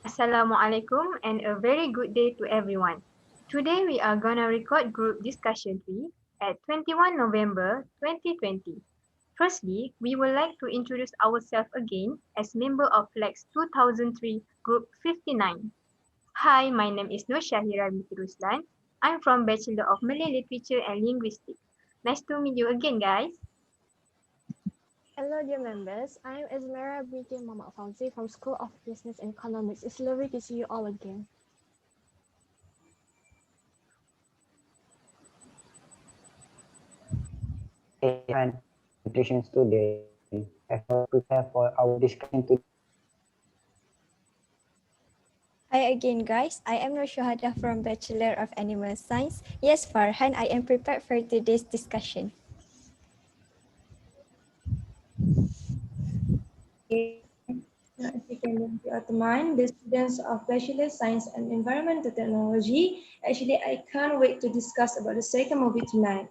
Assalamualaikum and a very good day to everyone. Today we are gonna record group discussion 3 at 21 November 2020. Firstly, we would like to introduce ourselves again as member of LAX2003 Group 59. Hi, my name is SYAHIRA binti RUSLAN. I'm from Bachelor of Malay Literature and Linguistics. Nice to meet you again, guys. Hello dear members, I'm EZMYRA binti FAUZI from School of Business and Economics. It's lovely to see you all again. Hey, I'm nutrition student. I have prepared for our discussion today. Hi again guys, I am SYUHADAH from Bachelor of Animal Science. Yes, Farhan, I am prepared for today's discussion. ASHIKIN OTHMAN, the students of Bachelor Science and Environmental Technology. Actually, I can't wait to discuss about the second movie tonight.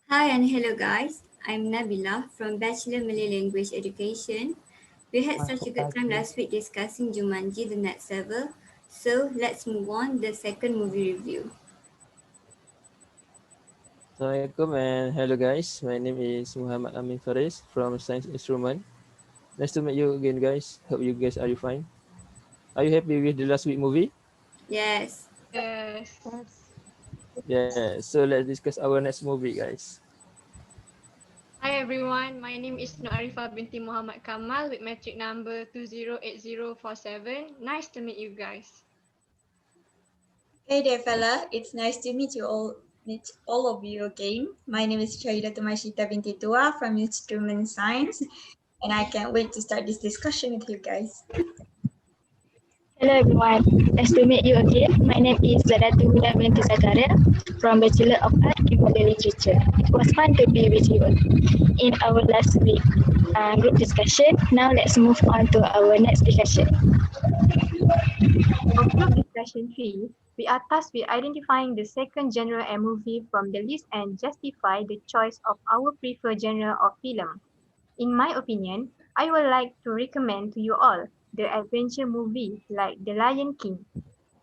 Hi and hello guys, I'm NABILAH from Bachelor Malay Language Education. We had such a good time last week discussing Jumanji the Next Level, so let's move on to the second movie review. Assalamualaikum and hello guys, my name is Muhammad Amin FARIS from Science Instrument. Nice to meet you again guys, hope you guys are fine. Are you happy with the last week movie? Yes. Yes. Yeah, so let's discuss our next movie guys. Hi everyone, my name is ARIFAH binti Muhammad KAMAL with metric number 208047. Nice to meet you guys. Hey there fella, it's nice to meet all of you again. My name is SYAHIDATUL binti TUAH from Instrument Science, and I can't wait to start this discussion with you guys. Hello everyone, nice to meet you again. My name is ZAILAN binti ZAKARIA from Bachelor of Art in Malay Literature. It was fun to be with you in our last week group discussion. Now let's move on to our next discussion. For group discussion 3, we are tasked with identifying the second genre and movie from the list and justify the choice of our preferred genre of film. In my opinion, I would like to recommend to you all the adventure movie like The Lion King.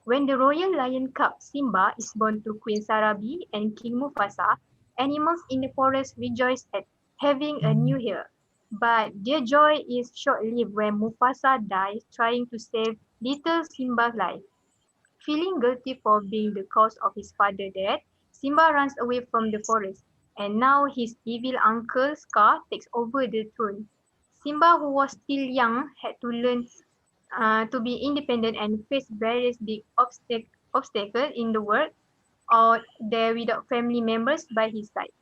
When the royal lion cub Simba is born to Queen Sarabi and King Mufasa, animals in the forest rejoice at having a new heir. But their joy is short-lived when Mufasa dies trying to save little Simba's life. Feeling guilty for being the cause of his father's death, Simba runs away from the forest, and now his evil uncle Scar takes over the throne. Simba, who was still young, had to learn to be independent and face various big obstacles in the world out there without family members by his side.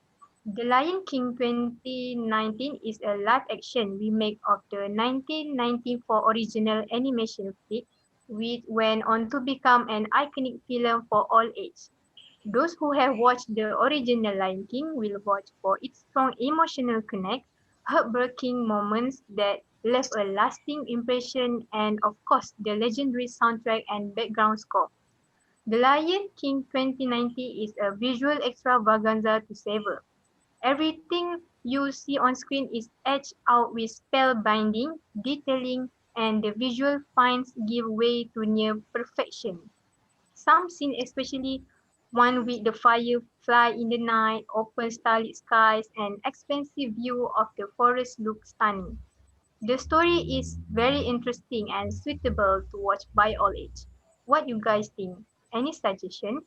The Lion King 2019 is a live-action remake of the 1994 original animation flick, which went on to become an iconic film for all ages. Those who have watched the original Lion King will watch for its strong emotional connect, heartbreaking moments that left a lasting impression, and of course the legendary soundtrack and background score. The Lion King 2090 is a visual extravaganza to savor. Everything you see on screen is etched out with spellbinding detailing, and the visual finds give way to near perfection. Some scenes, especially one with the firefly in the night, open starlit skies, and expansive view of the forest look stunning. The story is very interesting and suitable to watch by all age. What you guys think? Any suggestion?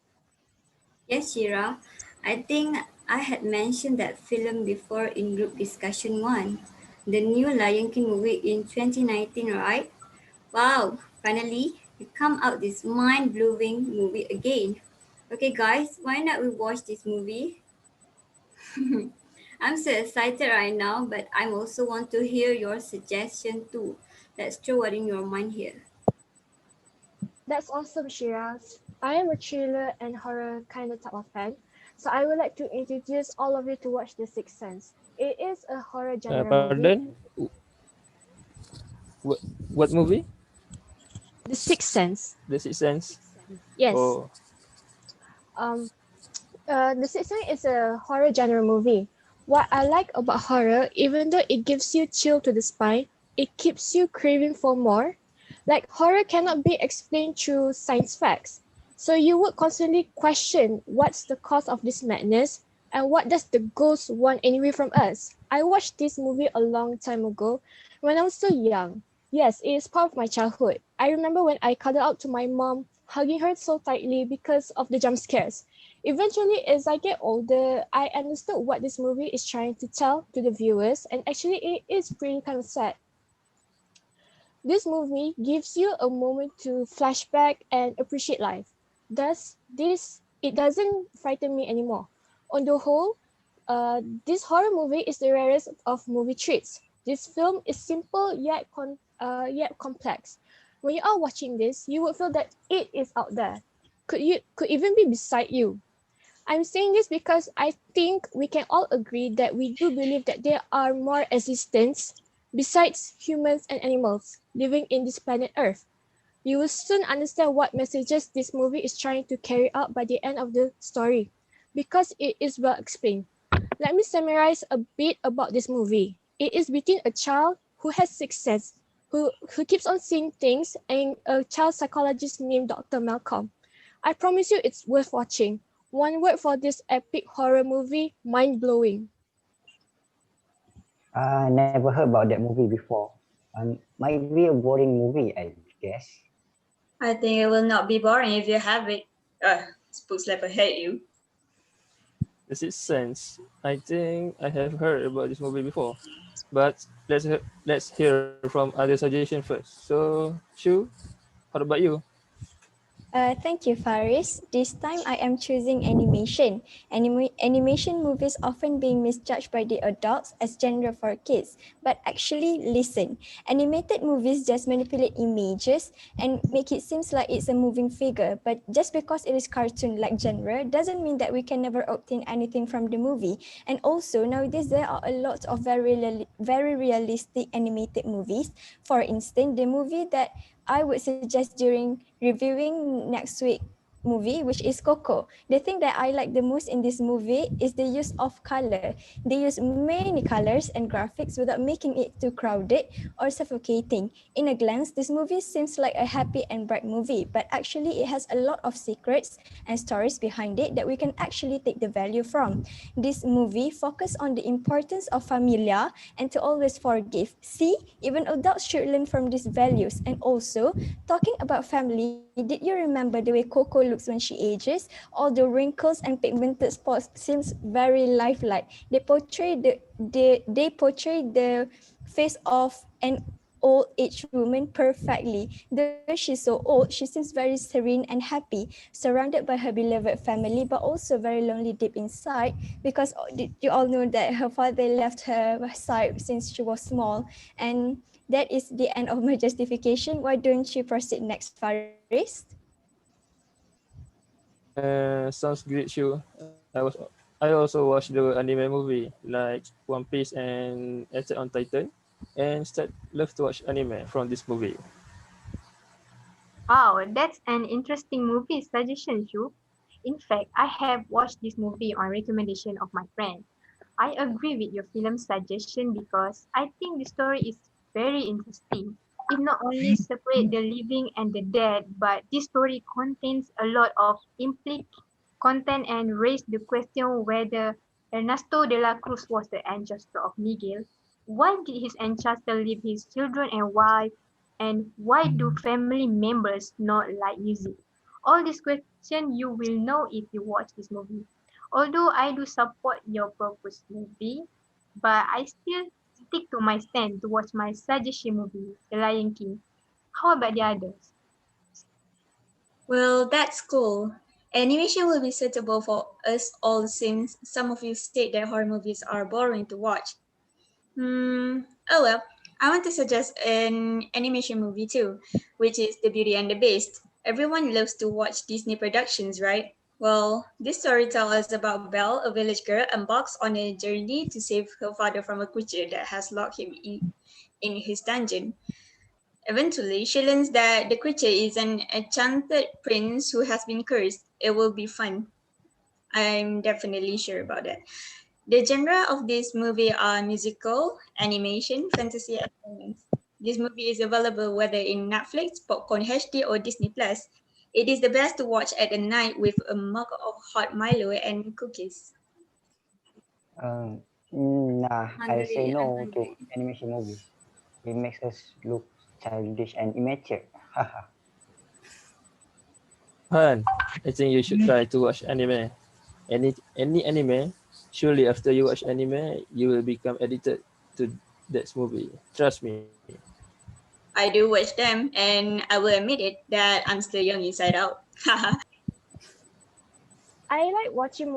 Yes, Shira, I think I had mentioned that film before in group discussion 1. The new Lion King movie in 2019, right? Wow, finally, we come out this mind-blowing movie again. Okay guys, why not we watch this movie? I'm so excited right now, but I also want to hear your suggestion too. Let's throw what in your mind here. That's awesome, Shiraz. I am a thriller and horror kind of type of fan, so I would like to introduce all of you to watch The Sixth Sense. It is a horror genre movie. Pardon? What movie? The Sixth Sense. The Sixth Sense? Yes. Oh. The Sixth Sense is a horror genre movie. What I like about horror, even though it gives you chill to the spine, it keeps you craving for more. Like horror cannot be explained through science facts. So you would constantly question what's the cause of this madness and what does the ghost want anyway from us. I watched this movie a long time ago when I was still young. Yes, it is part of my childhood. I remember when I cuddled up to my mom, hugging her so tightly because of the jump scares. Eventually, as I get older, I understood what this movie is trying to tell to the viewers, and actually, it is pretty kind of sad. This movie gives you a moment to flashback and appreciate life. Thus, it doesn't frighten me anymore. On the whole, this horror movie is the rarest of movie treats. This film is simple yet complex. When you are watching this, you would feel that it is out there. Could even be beside you. I'm saying this because I think we can all agree that we do believe that there are more existence besides humans and animals living in this planet Earth. You will soon understand what messages this movie is trying to carry out by the end of the story, because it is well explained. Let me summarize a bit about this movie. It is between a child who has sixth sense, who keeps on seeing things, and a child psychologist named Dr. Malcolm. I promise you it's worth watching. One word for this epic horror movie, mind-blowing. I never heard about that movie before. Might be a boring movie, I guess. I think it will not be boring if you have it. Spook Slapper hate you. Does it sense? I think I have heard about this movie before, but let's hear from other suggestion first. So, Shu, what about you? Thank you, Faris. This time I am choosing animation. Animation movies often being misjudged by the adults as genre for kids, but actually listen. Animated movies just manipulate images and make it seems like it's a moving figure, but just because it is cartoon-like genre doesn't mean that we can never obtain anything from the movie. And also, nowadays there are a lot of very realistic animated movies. For instance, the movie that I would suggest during reviewing next week movie, which is Coco. The thing that I like the most in this movie is the use of color. They use many colors and graphics without making it too crowded or suffocating. In a glance, this movie seems like a happy and bright movie, but actually it has a lot of secrets and stories behind it that we can actually take the value from. This movie focuses on the importance of familia and to always forgive. See, even adults should learn from these values. And also, talking about family, did you remember the way Coco looks when she ages? All the wrinkles and pigmented spots seems very lifelike. They portray the face of an old age woman perfectly. Though she's so old, she seems very serene and happy, surrounded by her beloved family, but also very lonely deep inside because you all know that her father left her side since she was small. And that is the end of my justification. Why don't you proceed next, Faris? Sounds great, Shu. I also watched the anime movie like One Piece and Attack on Titan, and love to watch anime from this movie. Wow, that's an interesting movie suggestion, Shu. In fact, I have watched this movie on recommendation of my friend. I agree with your film suggestion because I think the story is very interesting. It not only separate the living and the dead, but this story contains a lot of implicit content and raise the question whether Ernesto de la Cruz was the ancestor of Miguel. Why did his ancestor leave his children and wife? And why do family members not like music? All these questions you will know if you watch this movie. Although I do support your proposed movie, but I still stick to my stand to watch my suggestion movie, The Lion King. How about the others? Well, that's cool. Animation will be suitable for us all since some of you state that horror movies are boring to watch. Oh well, I want to suggest an animation movie too, which is The Beauty and the Beast. Everyone loves to watch Disney productions, right? Well, this story tells us about Belle, a village girl, embarks on a journey to save her father from a creature that has locked him in his dungeon. Eventually, she learns that the creature is an enchanted prince who has been cursed. It will be fun. I'm definitely sure about that. The genre of this movie are musical, animation, fantasy, and romance. This movie is available whether in Netflix, Popcorn HD, or Disney Plus. It is the best to watch at the night with a mug of hot Milo and cookies. Nah, I say Hungry, I'm no to hungry. animation movies. It makes us look childish and immature. Haha. Han, I think you should try to watch anime. Any anime, surely after you watch anime, you will become addicted to that movie. Trust me. I do watch them, and I will admit it that I'm still young inside out. I like watching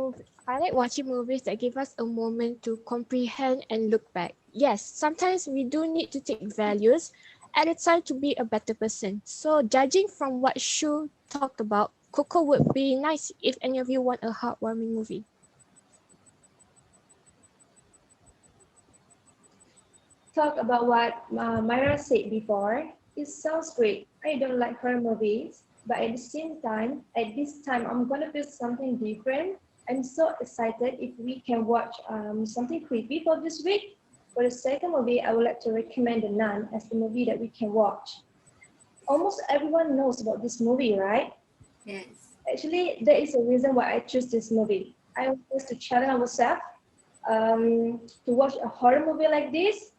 movies that give us a moment to comprehend and look back. Yes, sometimes we do need to take values at a time to be a better person. So judging from what Shu talked about, Coco would be nice if any of you want a heartwarming movie. Talk about what Myra said before. It sounds great. I don't like horror movies, but at the same time, at this time, I'm gonna feel something different. I'm so excited if we can watch something creepy for this week. For the second movie, I would like to recommend The Nun as the movie that we can watch. Almost everyone knows about this movie, right? Yes. Actually, there is a reason why I choose this movie. I want us to challenge ourselves to watch a horror movie like this.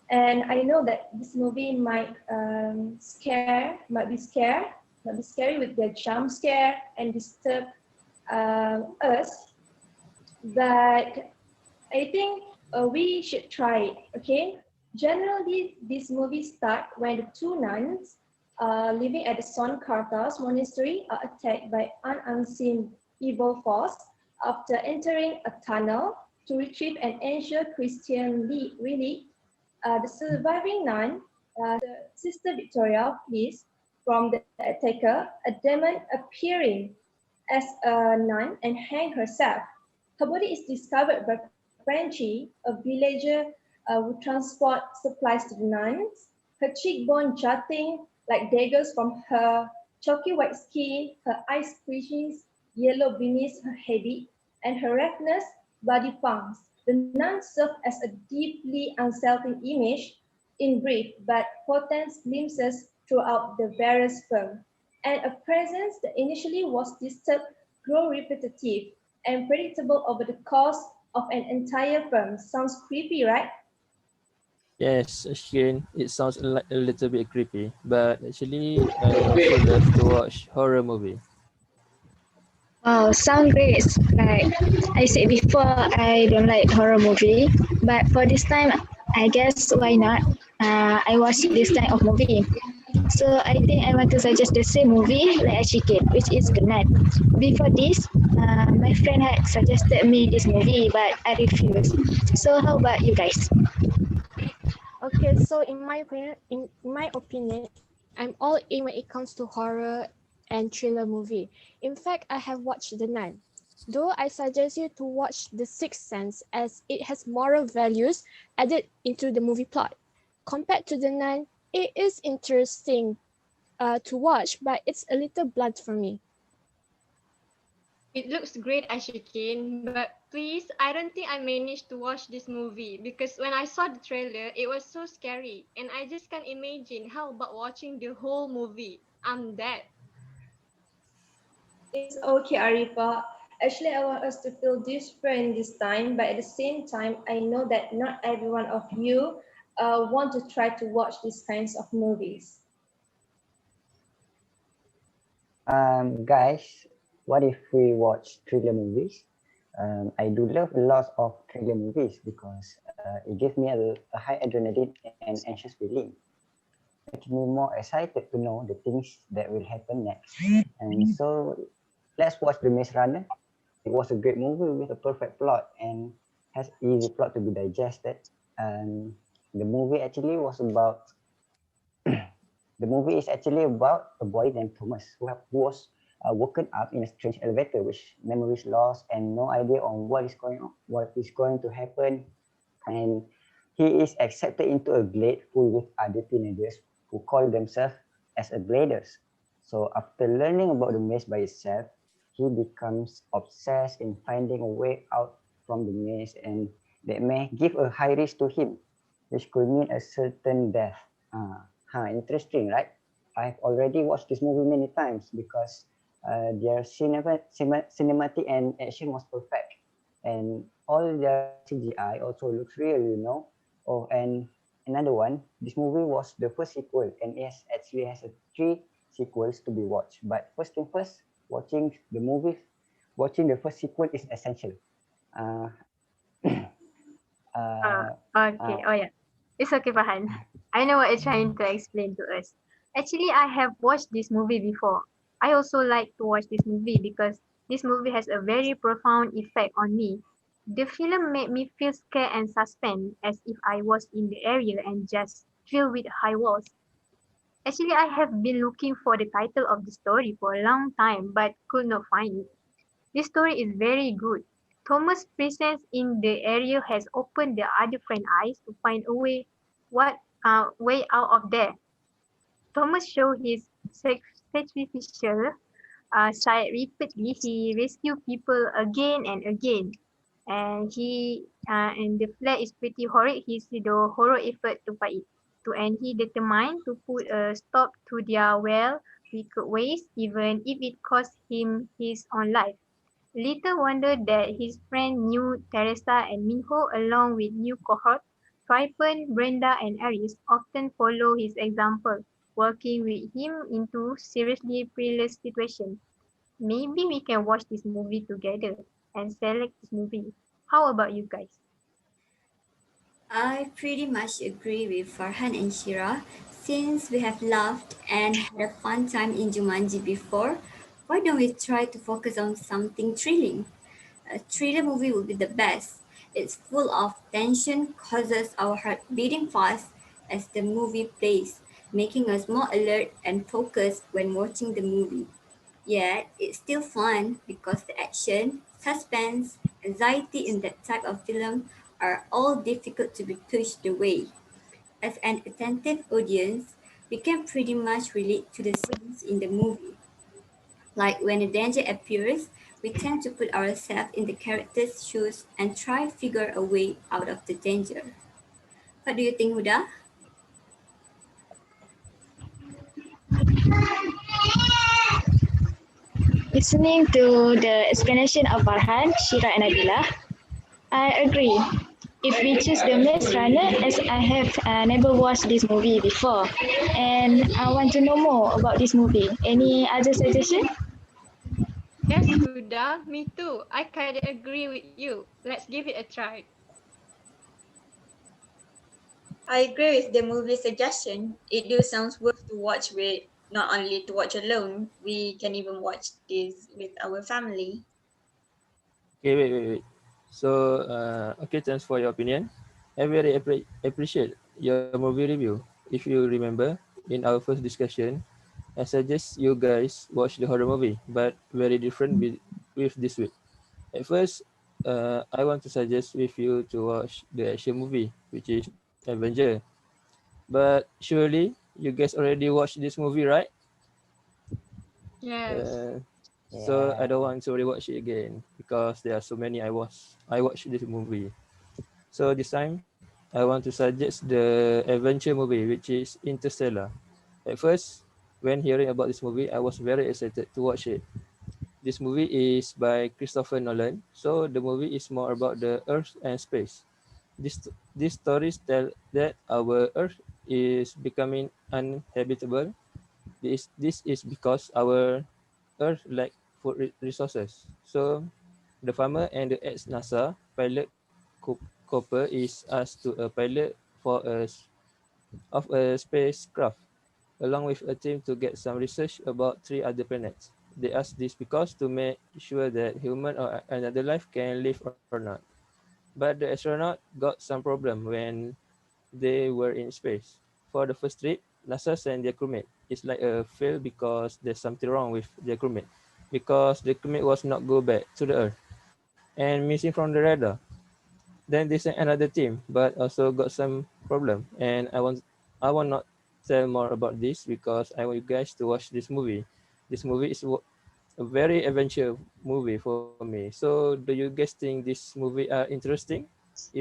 And I know that this movie might be scary with the jump scare and disturb us. But I think we should try it, okay? Generally, this movie starts when the two nuns living at the Son Carthage monastery are attacked by an unseen evil force after entering a tunnel to retrieve an ancient Christian relic. The surviving nun, Sister Victoria, flees from the attacker, a demon appearing as a nun and hang herself. Her body is discovered by Frenchie, a villager who transport supplies to the nuns. Her cheekbone jutting like daggers from her chalky white skin, her eyes twitching yellow beneath her habit, and her redness body punks. The nun served as a deeply unsettling image in brief but potent glimpses throughout the various film. And a presence that initially was disturbed grew repetitive and predictable over the course of an entire film. Sounds creepy, right? Yes, Ashkin, it sounds like a little bit creepy, but actually, I also love to watch horror movie. Wow, sound great. Like I said before, I don't like horror movie, but for this time, I guess why not? I watch this kind of movie. So I think I want to suggest the same movie like ASHIKIN, which is The Nun. Before this, my friend had suggested me this movie, but I refused. So how about you guys? Okay, so in my opinion, I'm all in when it comes to horror and thriller movie. In fact, I have watched The Nun. Though I suggest you to watch The Sixth Sense as it has moral values added into the movie plot. Compared to The Nun, it is interesting to watch, but it's a little blunt for me. It looks great, Ashikin, but please, I don't think I managed to watch this movie because when I saw the trailer, it was so scary, and I just can't imagine how about watching the whole movie. I'm dead. It's okay, Arifah. Actually, I want us to feel different this time, but at the same time, I know that not every one of you want to try to watch these kinds of movies. Guys, what if we watch thriller movies? I do love a lot of thriller movies because it gives me a high adrenaline and anxious feeling. Makes me more excited to know the things that will happen next. And so let's watch The Maze Runner. It was a great movie with a perfect plot and has easy plot to be digested. And the movie actually was about the movie is actually about a boy named Thomas who was woken up in a strange elevator, which memories lost and no idea on what is going to happen. And he is accepted into a glade full with other teenagers who call themselves as a gladers. So after learning about the maze by itself, he becomes obsessed in finding a way out from the maze, and that may give a high risk to him, which could mean a certain death. Interesting, right? I've already watched this movie many times because their cinematic and action was perfect, and all their CGI also looks real, you know. Oh, and another one, this movie was the first sequel, and it actually has three sequels to be watched. But first thing first, watching the first sequel is essential. Uh, Okay. uh, Oh yeah. It's okay, Farhan. I know what you're trying to explain to us. Actually, I have watched this movie before. I also like to watch this movie because this movie has a very profound effect on me. The film made me feel scared and suspense as if I was in the area and just filled with high walls. Actually, I have been looking for the title of the story for a long time but could not find it. This story is very good. Thomas' presence in the area has opened the other friend's eyes to find a way out of there. Thomas showed his sacrificial side repeatedly. He rescued people again and again, and the flag is pretty horrid. He see the horror effort to fight it. And he determined to put a stop to their wicked ways, even if it cost him his own life. Little wonder that his friend knew Teresa and Minho along with new cohort, Tripon, Brenda and Aris often follow his example, working with him into seriously perilous situations. Maybe we can watch this movie together and select this movie. How about you guys? I pretty much agree with Farhan and Shira. Since we have laughed and had a fun time in Jumanji before, why don't we try to focus on something thrilling? A thriller movie would be the best. It's full of tension, causes our heart beating fast as the movie plays, making us more alert and focused when watching the movie. Yet, it's still fun because the action, suspense, anxiety in that type of film are all difficult to be pushed away. As an attentive audience, we can pretty much relate to the scenes in the movie. Like when a danger appears, we tend to put ourselves in the character's shoes and try to figure a way out of the danger. What do you think, Huda? Listening to the explanation of Farhan, Shira, and Nabilah, I agree. If we choose the Maze Runner, as I have never watched this movie before, and I want to know more about this movie. Any other suggestion? Yes, Huda, me too. I kind of agree with you. Let's give it a try. I agree with the movie suggestion. It do sounds worth to watch with, not only to watch alone, we can even watch this with our family. Okay, wait. So, okay, thanks for your opinion. I very appreciate your movie review. If you remember, in our first discussion, I suggest you guys watch the horror movie, but very different with this week. At first, I want to suggest with you to watch the action movie, which is Avenger. But surely you guys already watched this movie, right? Yes. Uh, so I yeah. don't want to rewatch it again because there are so many I watched this movie. So this time I want to suggest the adventure movie, which is Interstellar. At first, when hearing about this movie, I was very excited to watch it. This movie is by Christopher Nolan, so the movie is more about the Earth and space. These stories tell that our Earth is becoming uninhabitable. This is because our Earth lack food resources. So the farmer and the ex-NASA pilot Cooper is asked to a pilot for of a spacecraft along with a team to get some research about three other planets. They asked this because to make sure that human or another life can live or not. But the astronaut got some problem when they were in space. For the first trip, NASA sent their crewmate. It's like a fail because there's something wrong with their crewmate. Because the crewmate was not go back to the Earth and missing from the radar. Then they sent another team, but also got some problem. And I want not tell more about this because I want you guys to watch this movie. This movie is a very adventure movie for me. So do you guys think this movie are interesting? If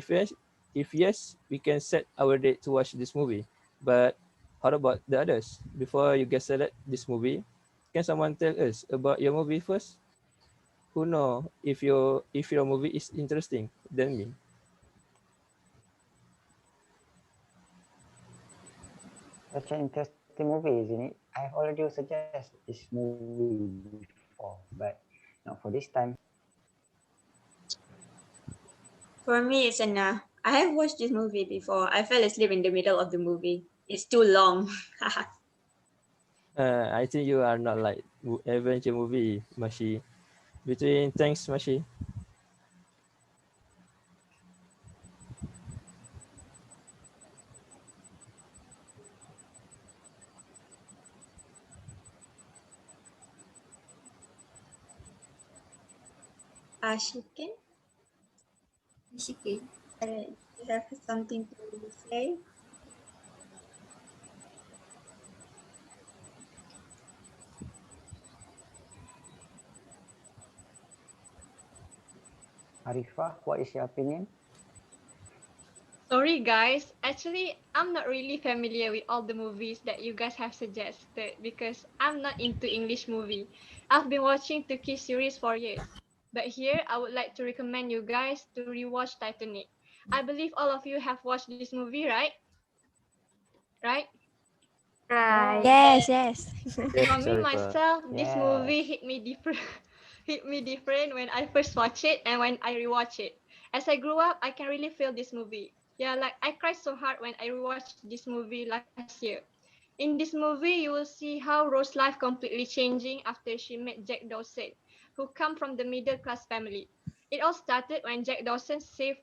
yes, we can set our date to watch this movie. But How about the others? Before you get select this movie, can someone tell us about your movie first? Who know if your movie is interesting than me? Such an interesting movie, isn't it? I've already suggested this movie before, but not for this time. For me, it's an. I have watched this movie before. I fell asleep in the middle of the movie. It's too long. I think you are not like adventure movie, Mashi. Between thanks, Mashi. Ashikin, ASHIKIN. you have something to say? Arifah, what is your opinion? Sorry guys, actually I'm not really familiar with all the movies that you guys have suggested because I'm not into English movie. I've been watching Turkish series for years. But here I would like to recommend you guys to rewatch Titanic. I believe all of you have watched this movie, right? Right? Right. Yes, yes. Yes, For me Arifah. myself, this Yes. movie hit me different hit me different when I first watched it and when I rewatch it. As I grew up, I can really feel this movie. Yeah, like I cried so hard when I rewatched this movie last year. In this movie, you will see how Rose's life completely changing after she met Jack Dawson, who come from the middle class family. It all started when Jack Dawson saved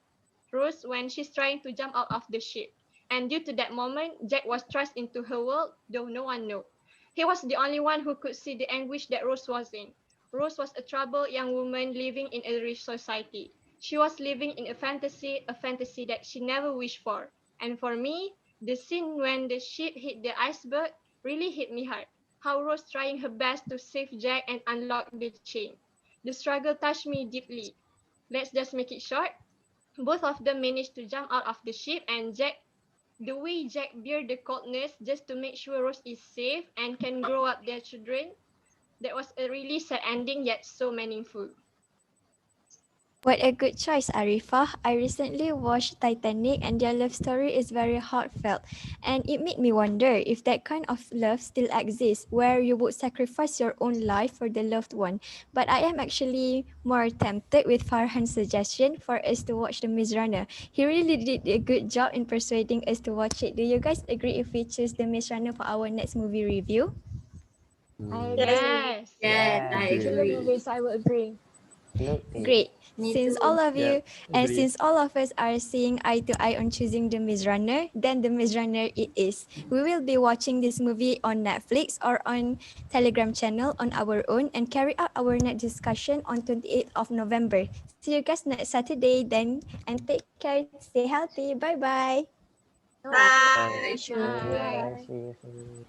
Rose when she's trying to jump out of the ship. And due to that moment, Jack was thrust into her world, though no one knew. He was the only one who could see the anguish that Rose was in. Rose was a troubled young woman living in a rich society. She was living in a fantasy that she never wished for. And for me, the scene when the ship hit the iceberg really hit me hard. How Rose trying her best to save Jack and unlock the chain. The struggle touched me deeply. Let's just make it short. Both of them managed to jump out of the ship, and the way Jack bear the coldness just to make sure Rose is safe and can grow up their children, that was a really sad ending yet so meaningful. What a good choice, Arifah. I recently watched Titanic and their love story is very heartfelt. And it made me wonder if that kind of love still exists, where you would sacrifice your own life for the loved one. But I am actually more tempted with Farhan's suggestion for us to watch The Maze Runner. He really did a good job in persuading us to watch it. Do you guys agree if we choose The Maze Runner for our next movie review? I Yes, agree. Yes. Yes, Yes. I Thriller agree. movies, I would agree. Absolutely. Great. Me Since all too. of Yep, you and agree. since all of us are seeing eye to eye on choosing The Maze Runner, then The Maze Runner it is. We will be watching this movie on Netflix or on Telegram channel on our own and carry out our next discussion on 28th of November. See you guys next Saturday then and take care. Stay healthy. Bye bye. No, thank bye. you, Bye. Shu. Bye. Yes, Bye. see you soon.